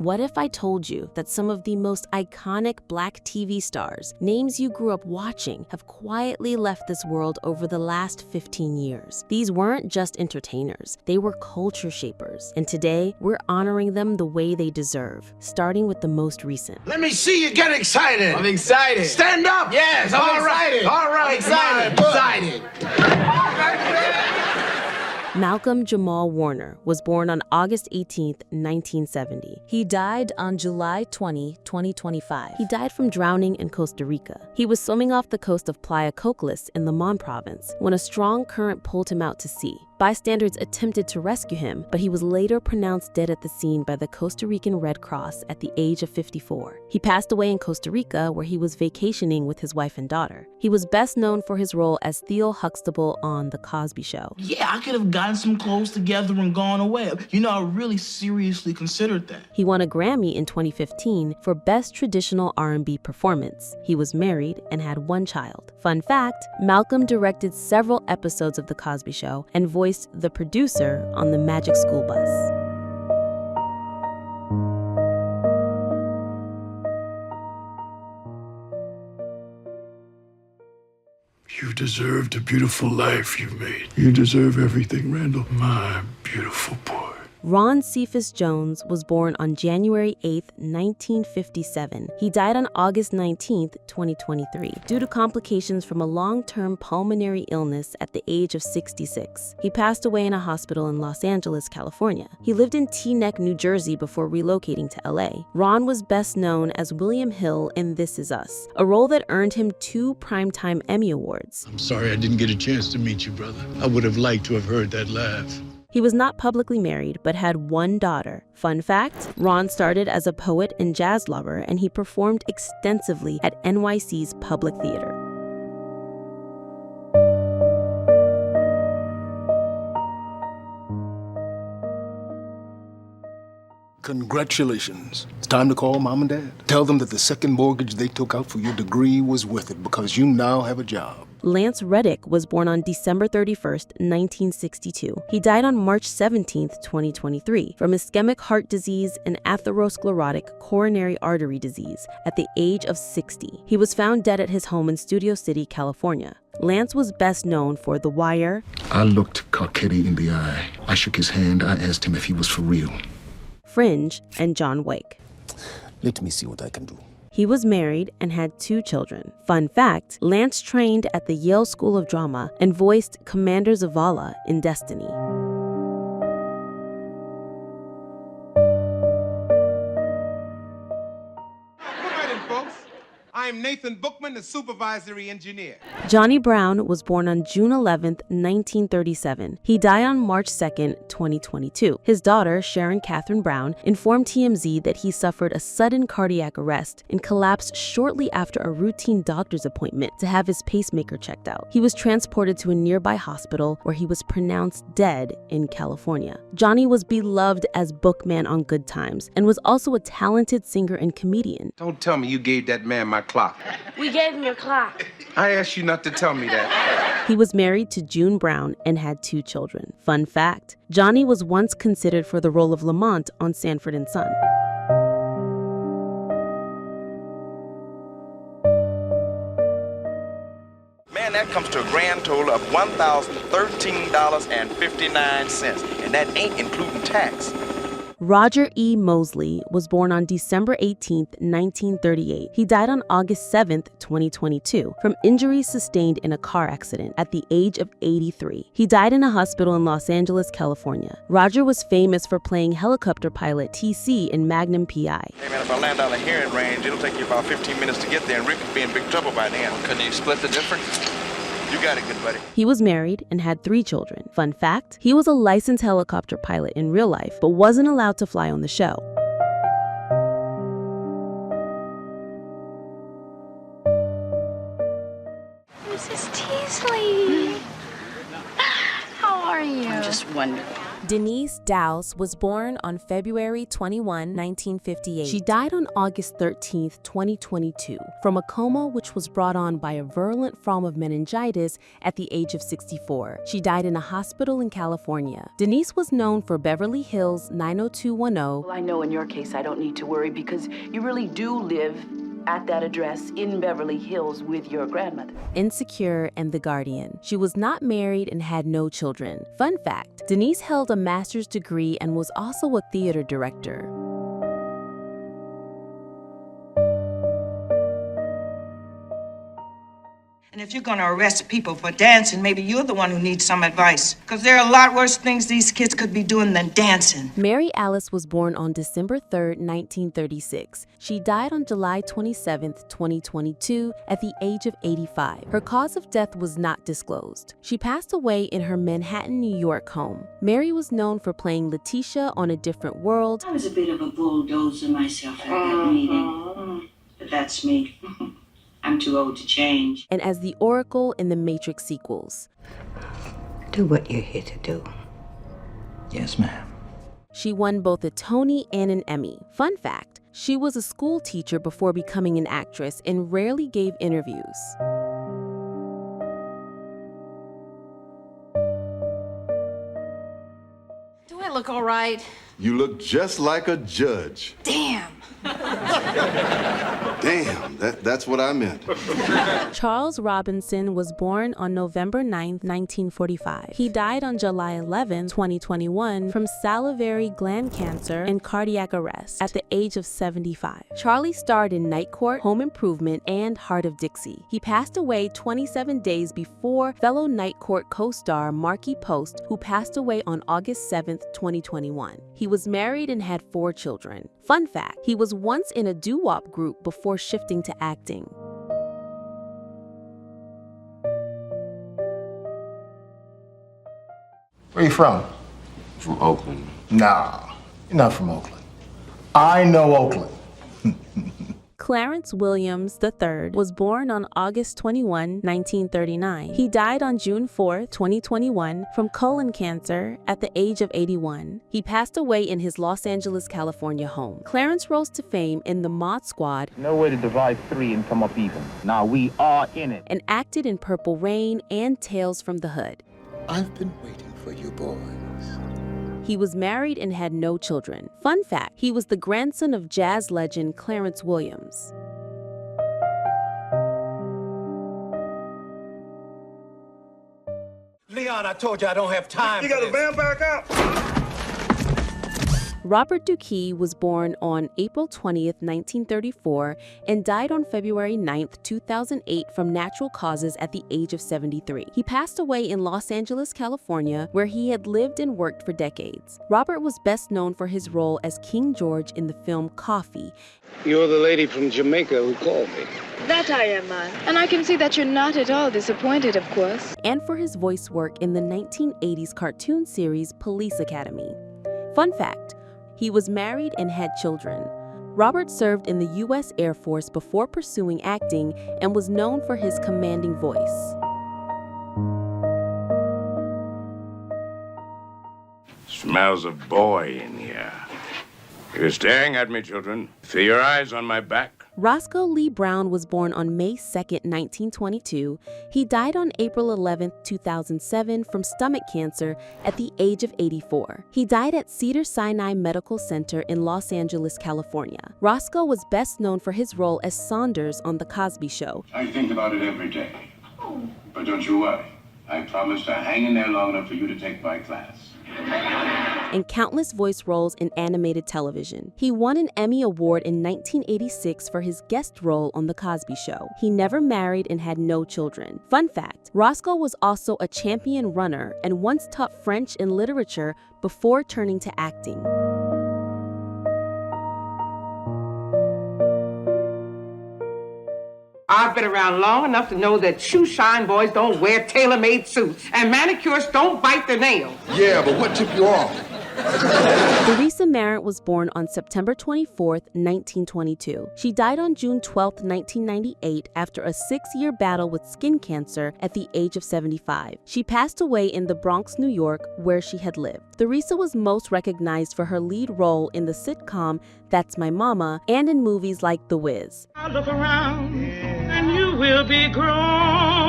What if I told you that some of the most iconic Black TV stars, names you grew up watching, have quietly left this world over the last 15 years? These weren't just entertainers, they were culture shapers. And today, we're honoring them the way they deserve, starting with the most recent. Let me see you get excited. I'm excited. Stand up. Yes, I'm excited. All right, excited. Malcolm-Jamal Warner was born on August 18, 1970. He died on July 20, 2025. He died from drowning in Costa Rica. He was swimming off the coast of Playa Cocles in Limon province when a strong current pulled him out to sea. Bystanders attempted to rescue him, but he was later pronounced dead at the scene by the Costa Rican Red Cross at the age of 54. He passed away in Costa Rica, where he was vacationing with his wife and daughter. He was best known for his role as Theo Huxtable on The Cosby Show. Yeah, I could have gotten some clothes together and gone away. You know, I really seriously considered that. He won a Grammy in 2015 for Best Traditional R&B Performance. He was married and had one child. Fun fact, Malcolm directed several episodes of The Cosby Show and voiced the producer on the Magic School Bus. You deserved a beautiful life you made. You deserve everything, Randall. My beautiful boy. Ron Cephas Jones was born on January 8, 1957. He died on August 19, 2023, due to complications from a long-term pulmonary illness at the age of 66. He passed away in a hospital in Los Angeles, California. He lived in Teaneck, New Jersey before relocating to LA. Ron was best known as William Hill in This Is Us, a role that earned him 2 Primetime Emmy Awards. I'm sorry I didn't get a chance to meet you, brother. I would have liked to have heard that laugh. He was not publicly married, but had one daughter. Fun fact, Ron started as a poet and jazz lover, and he performed extensively at NYC's Public Theater. Congratulations. It's time to call Mom and Dad. Tell them that the second mortgage they took out for your degree was worth it because you now have a job. Lance Reddick was born on December 31, 1962. He died on March 17, 2023, from ischemic heart disease and atherosclerotic coronary artery disease at the age of 60. He was found dead at his home in Studio City, California. Lance was best known for The Wire. I looked Carcetti in the eye. I shook his hand. I asked him if he was for real. Fringe, and John Wick. Let me see what I can do. He was married and had 2 children. Fun fact, Lance trained at the Yale School of Drama and voiced Commander Zavala in Destiny. Good morning, folks. I'm Nathan Bookman, the supervisory engineer. Johnny Brown was born on June 11, 1937. He died on March 2, 2022. His daughter, Sharon Catherine Brown, informed TMZ that he suffered a sudden cardiac arrest and collapsed shortly after a routine doctor's appointment to have his pacemaker checked out. He was transported to a nearby hospital where he was pronounced dead in California. Johnny was beloved as Bookman on Good Times and was also a talented singer and comedian. Don't tell me you gave that man my clock. We gave him your clock. I asked you not to tell me that. He was married to June Brown and had 2 children. Fun fact, Johnny was once considered for the role of Lamont on Sanford and Son. Man, that comes to a grand total of $1,013.59, and that ain't including tax. Roger E. Mosley was born on December 18, 1938. He died on August 7, 2022, from injuries sustained in a car accident at the age of 83. He died in a hospital in Los Angeles, California. Roger was famous for playing helicopter pilot TC in Magnum P.I. Hey man, if I land on a hearing range, it'll take you about 15 minutes to get there, and Rick could be in big trouble by then. Couldn't you split the difference? You got it, good buddy. He was married and had 3 children. Fun fact, he was a licensed helicopter pilot in real life, but wasn't allowed to fly on the show. Mrs. Teasley. How are you? I'm just wonderful. Denise Dowse was born on February 21, 1958. She died on August 13, 2022, from a coma which was brought on by a virulent form of meningitis at the age of 64. She died in a hospital in California. Denise was known for Beverly Hills 90210. Well, I know in your case I don't need to worry because you really do live at that address in Beverly Hills with your grandmother. Insecure, and The Guardian. She was not married and had no children. Fun fact, Denise held a master's degree and was also a theater director. And if you're going to arrest people for dancing, maybe you're the one who needs some advice. Because there are a lot worse things these kids could be doing than dancing. Mary Alice was born on December 3, 1936. She died on July 27, 2022, at the age of 85. Her cause of death was not disclosed. She passed away in her Manhattan, New York home. Mary was known for playing Letitia on A Different World. I was a bit of a bulldozer myself at that meeting. But that's me. I'm too old to change. And as the Oracle in the Matrix sequels. Do what you're here to do. Yes, ma'am. She won both a Tony and an Emmy. Fun fact, she was a school teacher before becoming an actress and rarely gave interviews. Do I look all right? You look just like a judge. Damn. Damn, that's what I meant. Charles Robinson was born on November 9, 1945. He died on July 11, 2021 from salivary gland cancer and cardiac arrest at the age of 75. Charlie starred in Night Court, Home Improvement, and Heart of Dixie. He passed away 27 days before fellow Night Court co-star Markie Post, who passed away on August 7, 2021. He was married and had 4 children. Fun fact, he was once in a doo-wop group before shifting to acting. Where you from? From Oakland. Nah, you're not from Oakland. I know Oakland. Clarence Williams III was born on August 21, 1939. He died on June 4, 2021 from colon cancer at the age of 81. He passed away in his Los Angeles, California home. Clarence rose to fame in The Mod Squad. No way to divide 3 and come up even. Now we are in it. And acted in Purple Rain and Tales from the Hood. I've been waiting for you boys. He was married and had no children. Fun fact, he was the grandson of jazz legend Clarence Williams. Leon, I told you I don't have time. You got a vampire cop? Robert Duquesne was born on April 20, 1934, and died on February 9, 2008 from natural causes at the age of 73. He passed away in Los Angeles, California, where he had lived and worked for decades. Robert was best known for his role as King George in the film Coffee. You're the lady from Jamaica who called me. That I am, and I can see that you're not at all disappointed, of course. And for his voice work in the 1980s cartoon series Police Academy. Fun fact, he was married and had children. Robert served in the U.S. Air Force before pursuing acting and was known for his commanding voice. Smells a boy in here. You're staring at me, children. Feel your eyes on my back. Roscoe Lee Brown was born on May 2, 1922. He died on April 11, 2007 from stomach cancer at the age of 84. He died at Cedars-Sinai Medical Center in Los Angeles, California. Roscoe was best known for his role as Saunders on The Cosby Show. I think about it every day. But don't you worry. I promise to hang in there long enough for you to take my class. And countless voice roles in animated television. He won an Emmy Award in 1986 for his guest role on The Cosby Show. He never married and had no children. Fun fact, Roscoe was also a champion runner and once taught French and literature before turning to acting. I've been around long enough to know that shoe shine boys don't wear tailor-made suits and manicurists don't bite their nails. Yeah, but what took you off? The recent Merritt was born on September 24, 1922. She died on June 12, 1998, after a 6-year battle with skin cancer at the age of 75. She passed away in the Bronx, New York, where she had lived. Theresa was most recognized for her lead role in the sitcom That's My Mama and in movies like The Wiz. I look around and you will be grown.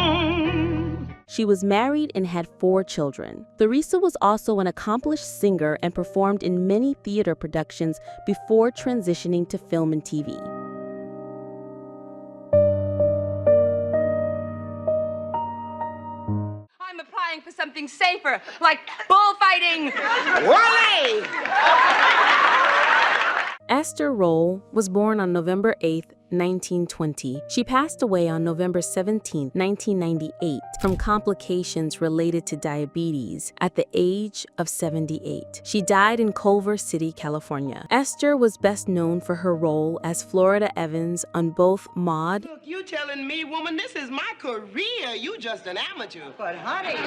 She was married and had 4 children. Theresa was also an accomplished singer and performed in many theater productions before transitioning to film and TV. I'm applying for something safer, like bullfighting. Wally! Esther Roll was born on November 8, 1920. She passed away on November 17, 1998, from complications related to diabetes at the age of 78. She died in Culver City, California. Esther was best known for her role as Florida Evans on both Maude. Look, you telling me, woman, this is my career. You just an amateur. But honey,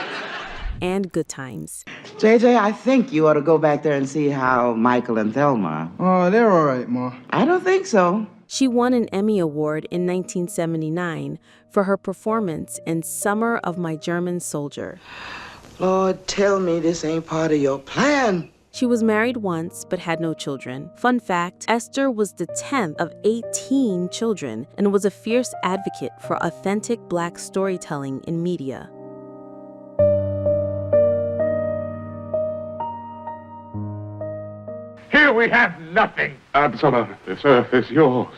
and Good Times. JJ, I think you ought to go back there and see how Michael and Thelma. Oh, they're all right, Ma. I don't think so. She won an Emmy Award in 1979 for her performance in Summer of My German Soldier. Lord, tell me this ain't part of your plan. She was married once but had no children. Fun fact, Esther was the 10th of 18 children and was a fierce advocate for authentic Black storytelling in media. Here we have nothing. Absalom, this earth is yours.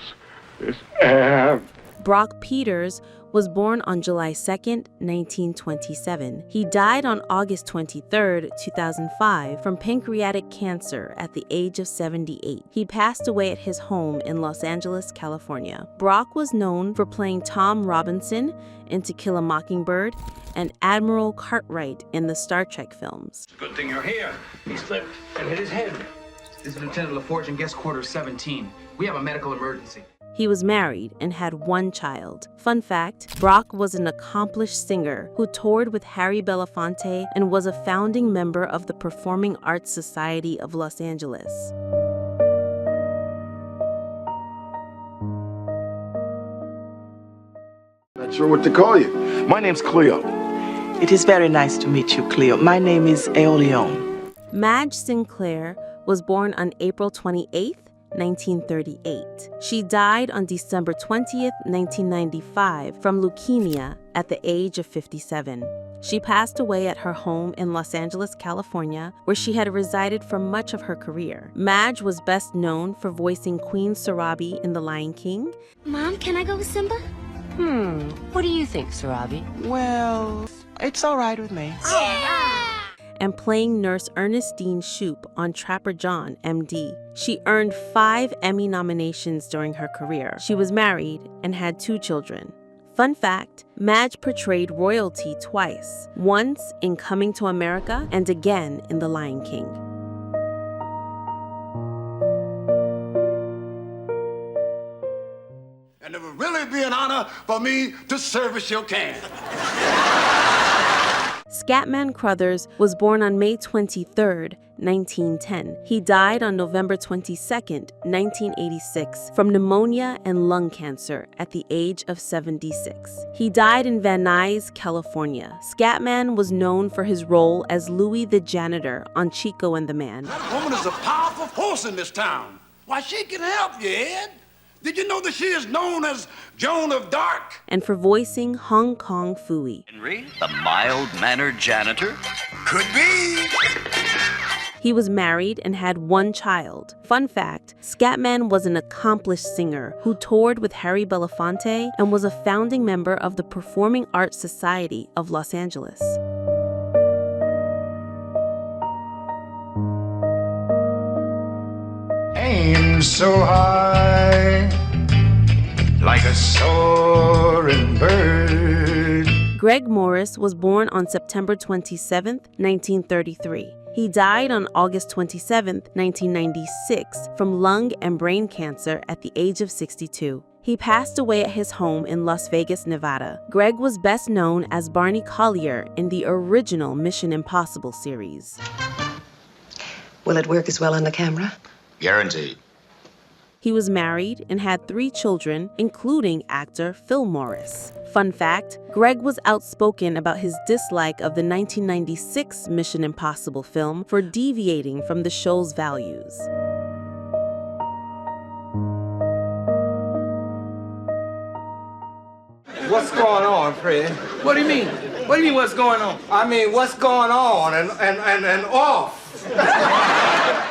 This air. Brock Peters was born on July 2, 1927. He died on August 23, 2005, from pancreatic cancer at the age of 78. He passed away at his home in Los Angeles, California. Brock was known for playing Tom Robinson in To Kill a Mockingbird and Admiral Cartwright in the Star Trek films. Good thing you're here. He slipped and hit his head. This is Lieutenant LaForge in guest quarters 17. We have a medical emergency. He was married and had 1 child. Fun fact, Brock was an accomplished singer who toured with Harry Belafonte and was a founding member of the Performing Arts Society of Los Angeles. Not sure what to call you. My name's Cleo. It is very nice to meet you, Cleo. My name is Aeolion. Madge Sinclair was born on April 28, 1938. She died on December 20, 1995, from leukemia at the age of 57. She passed away at her home in Los Angeles, California, where she had resided for much of her career. Madge was best known for voicing Queen Sarabi in The Lion King. Mom, can I go with Simba? What do you think, Sarabi? Well, it's all right with me. And playing Nurse Ernestine Shoup on Trapper John, MD. She earned 5 Emmy nominations during her career. She was married and had 2 children. Fun fact, Madge portrayed royalty twice, once in Coming to America and again in The Lion King. And it would really be an honor for me to service your can. Scatman Crothers was born on May 23, 1910. He died on November 22, 1986, from pneumonia and lung cancer at the age of 76. He died in Van Nuys, California. Scatman was known for his role as Louis the janitor on Chico and the Man. That woman is a powerful force in this town. Why, she can help you, Ed. Did you know that she is known as Joan of Dark? And for voicing Hong Kong Phooey. Henry, the mild-mannered janitor? Could be. He was married and had 1 child. Fun fact, Scatman was an accomplished singer who toured with Harry Belafonte and was a founding member of the Performing Arts Society of Los Angeles. Aim so high, like a soaring bird. Greg Morris was born on September 27, 1933. He died on August 27, 1996, from lung and brain cancer at the age of 62. He passed away at his home in Las Vegas, Nevada. Greg was best known as Barney Collier in the original Mission Impossible series. Will it work as well on the camera? Guaranteed. He was married and had 3 children, including actor Phil Morris. Fun fact, Greg was outspoken about his dislike of the 1996 Mission Impossible film for deviating from the show's values. What's going on, Fred? What do you mean? What do you mean what's going on? I mean, what's going on and off?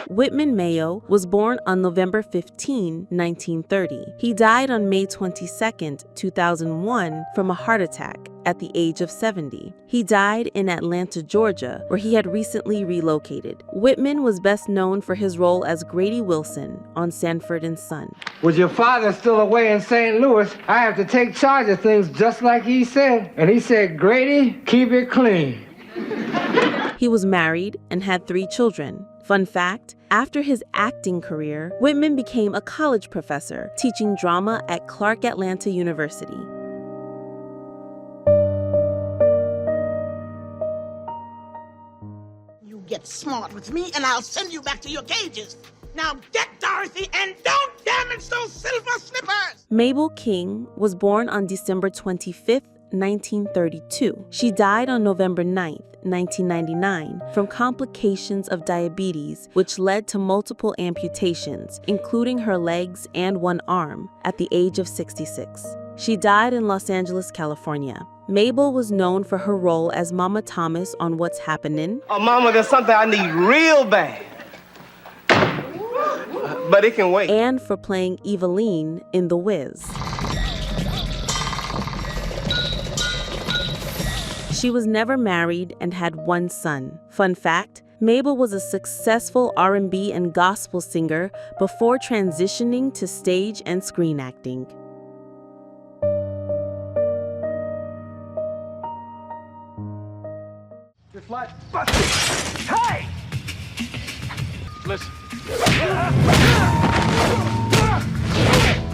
Whitman Mayo was born on November 15, 1930. He died on May 22, 2001 from a heart attack at the age of 70. He died in Atlanta, Georgia, where he had recently relocated. Whitman was best known for his role as Grady Wilson on Sanford and Son. With your father still away in St. Louis, I have to take charge of things just like he said. And he said, Grady, keep it clean. He was married and had 3 children. Fun fact, after his acting career, Whitman became a college professor, teaching drama at Clark Atlanta University. You get smart with me, and I'll send you back to your cages. Now get Dorothy, and don't damage those silver slippers! Mabel King was born on December 25, 1932. She died on November 9, 1999, from complications of diabetes, which led to multiple amputations, including her legs and 1 arm, at the age of 66. She died in Los Angeles, California. Mabel was known for her role as Mama Thomas on What's Happenin'. Oh, Mama, there's something I need real bad. But it can wait. And for playing Eveline in The Wiz. She was never married and had 1 son. Fun fact, Mabel was a successful R&B and gospel singer before transitioning to stage and screen acting. It's like busted. Hey! Listen.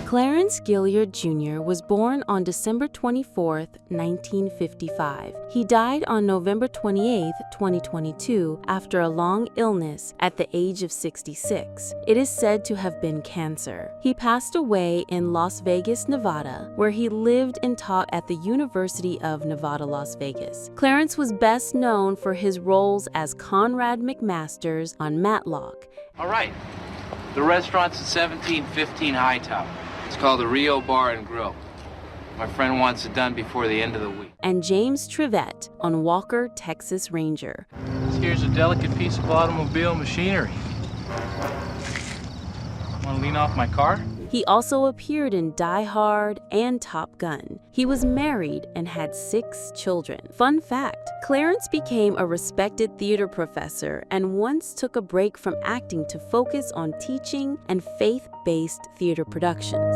Clarence Gilliard Jr. was born on December 24, 1955. He died on November 28, 2022, after a long illness at the age of 66. It is said to have been cancer. He passed away in Las Vegas, Nevada, where he lived and taught at the University of Nevada, Las Vegas. Clarence was best known for his roles as Conrad McMasters on Matlock. All right, the restaurant's at 1715 Hightower. It's called the Rio Bar and Grill. My friend wants it done before the end of the week. And James Trivette on Walker, Texas Ranger. This here's a delicate piece of automobile machinery. Want to lean off my car? He also appeared in Die Hard and Top Gun. He was married and had 6 children. Fun fact, Clarence became a respected theater professor and once took a break from acting to focus on teaching and faith-based theater productions.